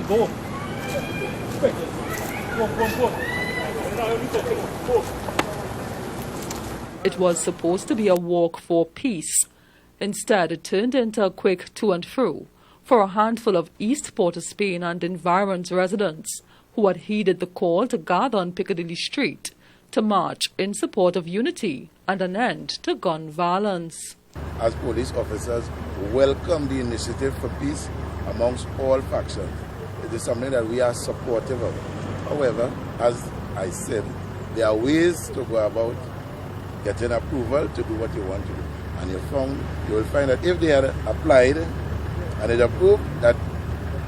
Go. Quick. Go. It was supposed to be a walk for peace. Instead, it turned into a quick to and fro for a handful of East Port of Spain and environs residents who had heeded the call to gather on Piccadilly Street to march in support of unity and an end to gun violence. As police officers, welcome the initiative for peace amongst all factions. It is something that we are supportive of. However, as I said, there are ways to go about getting approval to do what you want to do. And you will find that if they had applied and it approved, that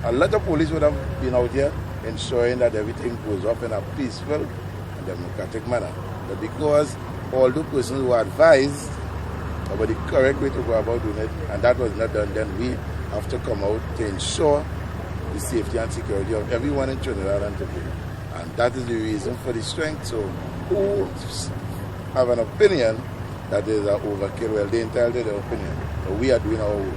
a lot of police would have been out here ensuring that everything goes off in a peaceful and democratic manner. But because all the persons were advised about the correct way to go about doing it, and that was not done, then we have to come out to ensure the safety and security of everyone in Trinidad and Tobago. And that is the reason for the strength. So who have an opinion that is an overkill, well, they entitled to their opinion. So we are doing our work.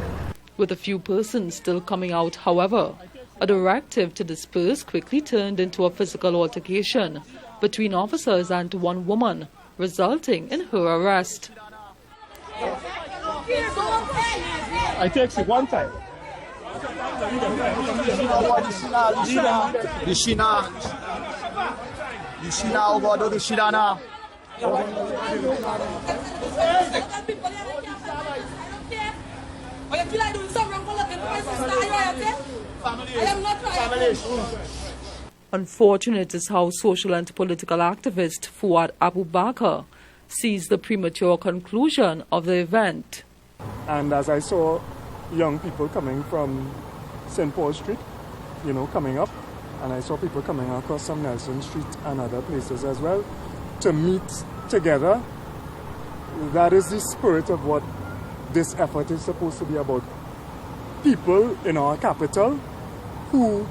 With a few persons still coming out, however, a directive to disperse quickly turned into a physical altercation between officers and one woman, resulting in her arrest. I text you one time. Unfortunate is how social and political activist Fuad Abu Bakr sees the premature conclusion of the event. And as I saw young people coming from St. Paul Street, coming up, and I saw people coming across some Nelson Street and other places as well to meet together. That is the spirit of what this effort is supposed to be about. People in our capital who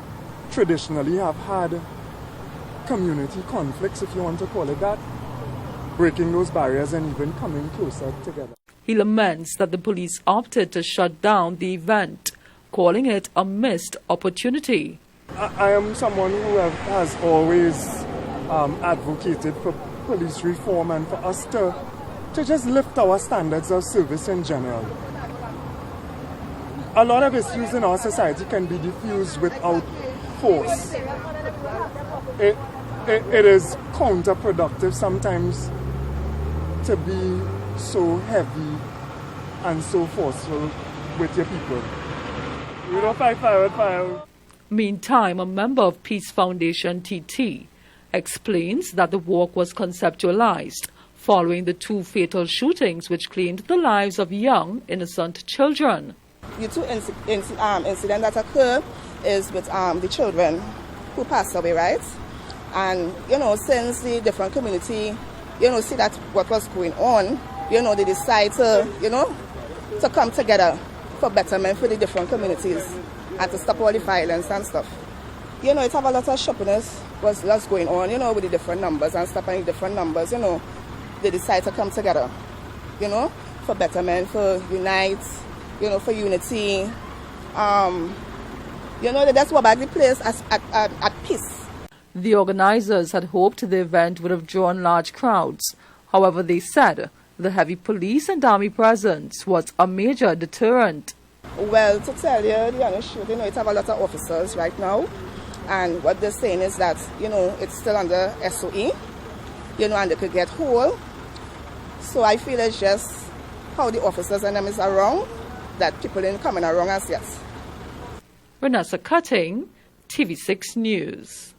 traditionally have had community conflicts, if you want to call it that, breaking those barriers and even coming closer together. He laments that the police opted to shut down the event, calling it a missed opportunity. I am someone who has always advocated for police reform and for us to just lift our standards of service in general. A lot of issues in our society can be diffused without force. It is counterproductive sometimes to be so heavy and so forceful with your people. We don't fight fire with fire. Meantime, a member of Peace Foundation TT explains that the walk was conceptualized following the two fatal shootings which claimed the lives of young, innocent children. The two incidents that occurred is with the children who passed away, right? And, since the different community, see that what was going on, they decide to come together for betterment for the different communities and to stop all the violence and stuff. It have a lot of sharpness was going on, with the different numbers and stuff, and the different numbers, they decide to come together, for betterment, for unite, for unity. They just go back the place at peace. The organizers had hoped the event would have drawn large crowds. However, they said the heavy police and army presence was a major deterrent. Well, to tell you the honest truth, it have a lot of officers right now. And what they're saying is that, it's still under SOE, and they could get whole. So I feel it's just how the officers and them is around, that people ain't coming around as yet. Vanessa Cutting, TV6 News.